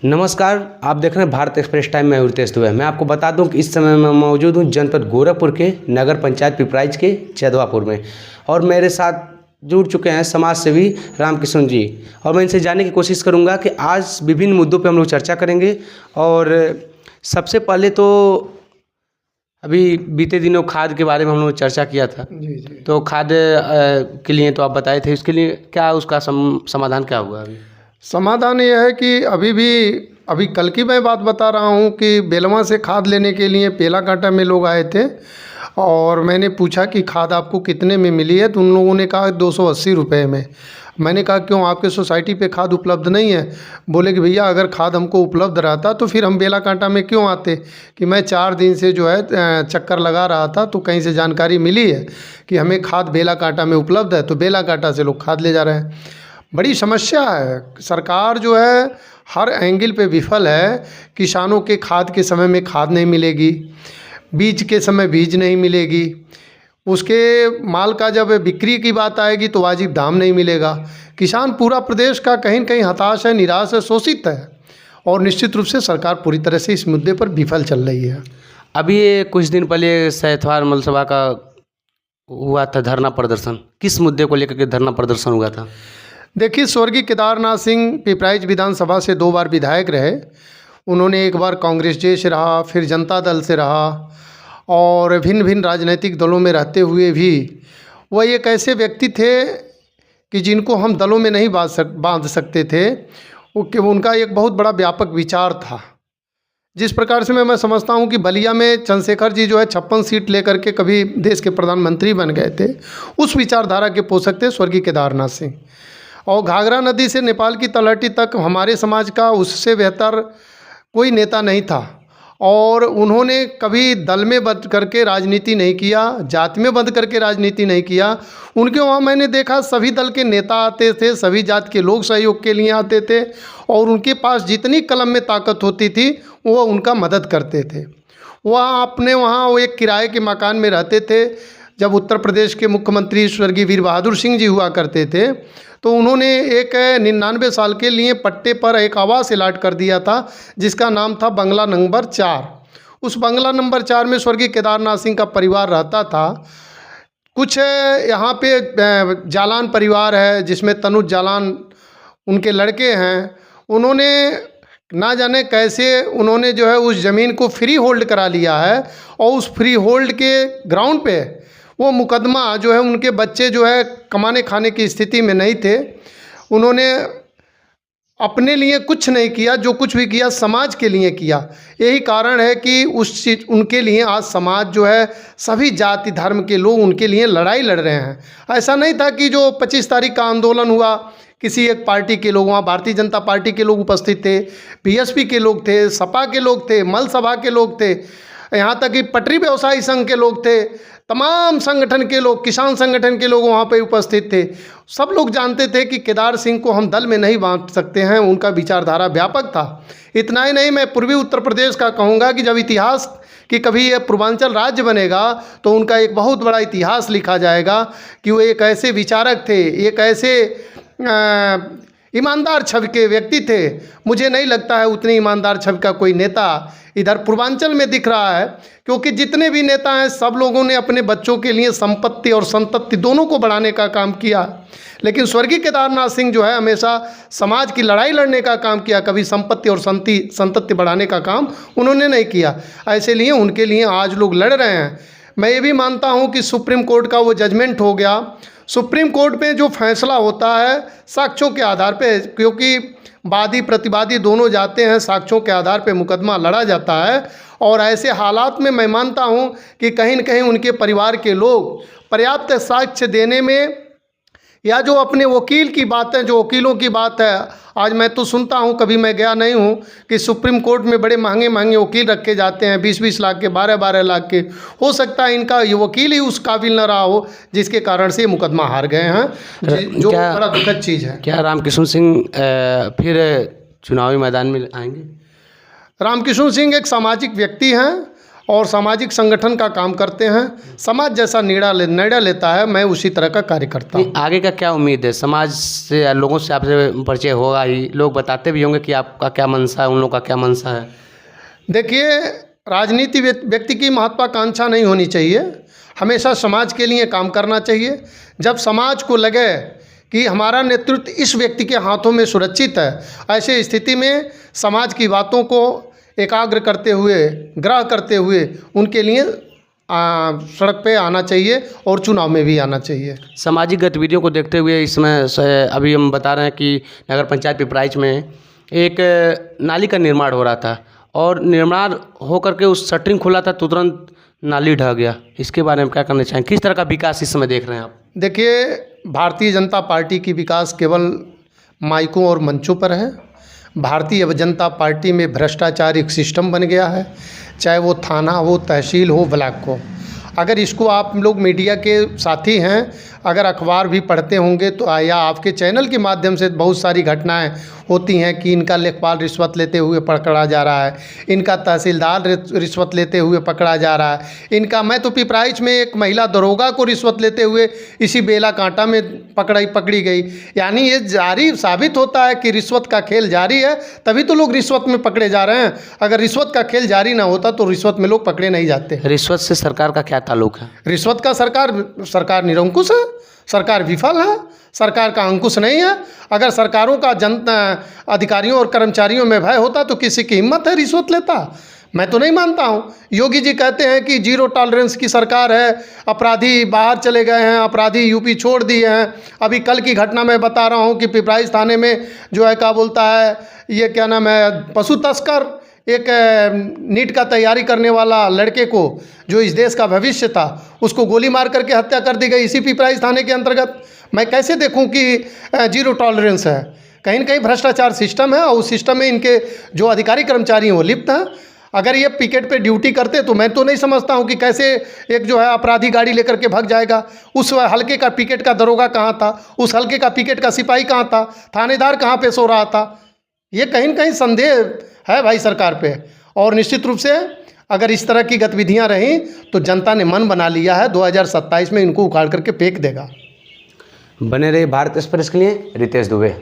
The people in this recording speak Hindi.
नमस्कार, आप देख रहे हैं भारत एक्सप्रेस टाइम में रितेश दुबे। मैं आपको बता दूं कि इस समय मैं मौजूद हूं जनपद गोरखपुर के नगर पंचायत पिपराइच के चैदवापुर में, और मेरे साथ जुड़ चुके हैं समाज सेवी रामकिशन जी। और मैं इनसे जानने की कोशिश करूंगा कि आज विभिन्न मुद्दों पर हम लोग चर्चा करेंगे। और सबसे पहले तो अभी बीते दिनों खाद के बारे में हम लोग चर्चा किया था। जी। तो खाद के लिए तो आप बताए थे, इसके लिए क्या उसका समाधान क्या हुआ अभी? समाधान ये है कि अभी कल की मैं बात बता रहा हूँ कि बेलवा से खाद लेने के लिए पेलाकांटा में लोग आए थे और मैंने पूछा कि खाद आपको कितने में मिली है, तो उन लोगों ने कहा 280 रुपये में। मैंने कहा क्यों, आपके सोसाइटी पे खाद उपलब्ध नहीं है? बोले कि भैया अगर खाद हमको उपलब्ध रहता तो फिर हम बेलाकांटा में क्यों आते, कि मैं 4 दिन से जो है चक्कर लगा रहा था, तो कहीं से जानकारी मिली है कि हमें खाद बेलाकांटा में उपलब्ध है, तो बेलाकांटा से लोग खाद ले जा रहे हैं। बड़ी समस्या है, सरकार जो है हर एंगल पे विफल है। किसानों के खाद के समय में खाद नहीं मिलेगी, बीज के समय बीज नहीं मिलेगी, उसके माल का जब बिक्री की बात आएगी तो वाजिब दाम नहीं मिलेगा। किसान पूरा प्रदेश का कहीं न कहीं हताश है, निराश है, शोषित है, और निश्चित रूप से सरकार पूरी तरह से इस मुद्दे पर विफल चल रही है। अभी ये कुछ दिन पहले सहतवार मलसभा का हुआ था धरना प्रदर्शन, किस मुद्दे को लेकर के धरना प्रदर्शन हुआ था? देखिए, स्वर्गीय केदारनाथ सिंह पिपराइच विधानसभा से 2 बार विधायक रहे। उन्होंने एक बार कांग्रेस जे से रहा, फिर जनता दल से रहा, और भिन्न भिन्न राजनीतिक दलों में रहते हुए भी वह एक ऐसे व्यक्ति थे कि जिनको हम दलों में नहीं बांध सकते थे। उनका एक बहुत बड़ा व्यापक विचार था। जिस प्रकार से मैं समझता हूं कि बलिया में चंद्रशेखर जी जो है 56 सीट लेकर के कभी देश के प्रधानमंत्री बन गए थे, उस विचारधारा के पोषक थे स्वर्गीय केदारनाथ सिंह। और घाघरा नदी से नेपाल की तलहटी तक हमारे समाज का उससे बेहतर कोई नेता नहीं था। और उन्होंने कभी दल में बंद करके राजनीति नहीं किया, जाति में बंद करके राजनीति नहीं किया। उनके वहाँ मैंने देखा सभी दल के नेता आते थे, सभी जाति के लोग सहयोग के लिए आते थे, और उनके पास जितनी कलम में ताकत होती थी वो उनका मदद करते थे। वहाँ वो एक किराए के मकान में रहते थे। जब उत्तर प्रदेश के मुख्यमंत्री स्वर्गीय वीर बहादुर सिंह जी हुआ करते थे, तो उन्होंने एक 99 साल के लिए पट्टे पर एक आवास अलॉट कर दिया था, जिसका नाम था बंगला नंबर 4। उस बंगला नंबर 4 में स्वर्गीय केदारनाथ सिंह का परिवार रहता था। कुछ यहाँ पे जालान परिवार है, जिसमें तनुज जालान उनके लड़के हैं। उन्होंने ना जाने कैसे उन्होंने जो है उस ज़मीन को फ्री होल्ड करा लिया है, और उस फ्री होल्ड के ग्राउंड पे वो मुकदमा जो है, उनके बच्चे जो है कमाने खाने की स्थिति में नहीं थे। उन्होंने अपने लिए कुछ नहीं किया, जो कुछ भी किया समाज के लिए किया। यही कारण है कि उनके लिए आज समाज जो है, सभी जाति धर्म के लोग उनके लिए लड़ाई लड़ रहे हैं। ऐसा नहीं था कि जो 25 तारीख का आंदोलन हुआ किसी एक पार्टी के लोग, वहाँ भारतीय जनता पार्टी के लोग उपस्थित थे, बीएसपी के लोग थे, सपा के लोग थे, मल सभा के लोग थे, यहाँ तक कि पटरी व्यवसायी संघ के लोग थे, तमाम संगठन के लोग, किसान संगठन के लोग वहाँ पे उपस्थित थे। सब लोग जानते थे कि केदार सिंह को हम दल में नहीं बांध सकते हैं, उनका विचारधारा व्यापक था। इतना ही नहीं, मैं पूर्वी उत्तर प्रदेश का कहूँगा कि जब इतिहास कि कभी ये पूर्वांचल राज्य बनेगा तो उनका एक बहुत बड़ा इतिहास लिखा जाएगा कि वो एक ऐसे विचारक थे, एक ऐसे ईमानदार छवि के व्यक्ति थे। मुझे नहीं लगता है उतनी ईमानदार छवि का कोई नेता इधर पूर्वांचल में दिख रहा है, क्योंकि जितने भी नेता हैं सब लोगों ने अपने बच्चों के लिए संपत्ति और संतति दोनों को बढ़ाने का काम किया। लेकिन स्वर्गीय केदारनाथ सिंह जो है हमेशा समाज की लड़ाई लड़ने का काम किया, कभी संपत्ति और संतति बढ़ाने का काम उन्होंने नहीं किया। ऐसे लिए उनके लिए आज लोग लड़ रहे हैं। मैं ये भी मानता हूँ कि सुप्रीम कोर्ट का वो जजमेंट हो गया। सुप्रीम कोर्ट में जो फैसला होता है साक्ष्यों के आधार पे, क्योंकि वादी प्रतिवादी दोनों जाते हैं, साक्ष्यों के आधार पे मुकदमा लड़ा जाता है। और ऐसे हालात में मैं मानता हूं कि कहीं न कहीं उनके परिवार के लोग पर्याप्त साक्ष्य देने में, या जो अपने वकील की बात है, जो वकीलों की बात है, आज मैं तो सुनता हूं, कभी मैं गया नहीं हूं, कि सुप्रीम कोर्ट में बड़े महंगे महंगे वकील रखे जाते हैं, 20-20 लाख के, 12-12 लाख के। हो सकता है इनका ये वकील ही उस काबिल न रहा हो, जिसके कारण से ये मुकदमा हार गए हैं, जो बड़ा दुखद चीज़ है। क्या रामकिशन सिंह फिर चुनावी मैदान में आएंगे? रामकिशन सिंह एक सामाजिक व्यक्ति हैं, और सामाजिक संगठन का काम करते हैं। समाज जैसा निर्णय लेता है, मैं उसी तरह का कार्य करता हूँ। आगे का क्या उम्मीद है? समाज से, लोगों से आपसे परिचय होगा ही, लोग बताते भी होंगे कि आपका क्या मंशा है, उन लोगों का क्या मंशा है। देखिए, राजनीति व्यक्ति की महत्वाकांक्षा नहीं होनी चाहिए, हमेशा समाज के लिए काम करना चाहिए। जब समाज को लगे कि हमारा नेतृत्व इस व्यक्ति के हाथों में सुरक्षित है, ऐसे स्थिति में समाज की बातों को एकाग्र करते हुए, ग्रह करते हुए उनके लिए सड़क पे आना चाहिए और चुनाव में भी आना चाहिए। सामाजिक गतिविधियों को देखते हुए इसमें अभी हम बता रहे हैं कि नगर पंचायत पिपराइच में एक नाली का निर्माण हो रहा था और निर्माण होकर के उस शटरिंग खुला था तो तुरंत नाली ढह गया। इसके बारे में क्या करना चाहेंगे? किस तरह का विकास इस समय देख रहे हैं आप? देखिए, भारतीय जनता पार्टी की विकास केवल माइकों और मंचों पर है। भारतीय जनता पार्टी में भ्रष्टाचार एक सिस्टम बन गया है, चाहे वो थाना हो, तहसील हो, ब्लॉक हो। अगर इसको आप लोग मीडिया के साथी हैं, अगर अखबार भी पढ़ते होंगे तो या आपके चैनल के माध्यम से बहुत सारी घटनाएं होती हैं कि इनका लेखपाल रिश्वत लेते हुए पकड़ा जा रहा है, इनका तहसीलदार रिश्वत लेते हुए पकड़ा जा रहा है, इनका मैं तो पिपराइच में एक महिला दरोगा को रिश्वत लेते हुए इसी बेला कांटा में पकड़ी गई। यानी ये जारी साबित होता है कि रिश्वत का खेल जारी है, तभी तो लोग रिश्वत में पकड़े जा रहे हैं। अगर रिश्वत का खेल जारी ना होता तो रिश्वत में लोग पकड़े नहीं जाते। रिश्वत से सरकार का क्या ताल्लुक है? रिश्वत का सरकार निरंकुश है, सरकार विफल है, सरकार का अंकुश नहीं है। अगर सरकारों का अधिकारियों और कर्मचारियों में भय होता तो किसी की हिम्मत है रिश्वत लेता? मैं तो नहीं मानता हूँ। योगी जी कहते हैं कि जीरो टॉलरेंस की सरकार है, अपराधी बाहर चले गए हैं, अपराधी यूपी छोड़ दिए हैं। अभी कल की घटना मैं बता रहा हूँ कि पिपराइच थाने में जो है क्या बोलता है, ये क्या नाम है, पशु तस्कर, एक नीट का तैयारी करने वाला लड़के को जो इस देश का भविष्य था, उसको गोली मार करके हत्या कर दी गई इसी पिपराइच थाने के अंतर्गत। मैं कैसे देखूं कि जीरो टॉलरेंस है? कहीं न कहीं भ्रष्टाचार सिस्टम है और उस सिस्टम में इनके जो अधिकारी कर्मचारी हैं वो लिप्त हैं। अगर ये पिकेट पे ड्यूटी करते तो मैं तो नहीं समझता हूँ कि कैसे एक जो है अपराधी गाड़ी लेकर के भाग जाएगा। उस हल्के का पिकेट का दरोगा कहाँ था? उस हल्के का पिकेट का सिपाही कहाँ था? थानेदार कहाँ पे सो रहा था? ये कहीं न कहीं संदेह है भाई सरकार पे। और निश्चित रूप से अगर इस तरह की गतिविधियां रहीं तो जनता ने मन बना लिया है, 2027 में इनको उखाड़ करके फेंक देगा। बने रहिए भारत एक्सप्रेस के लिए। रितेश दुबे।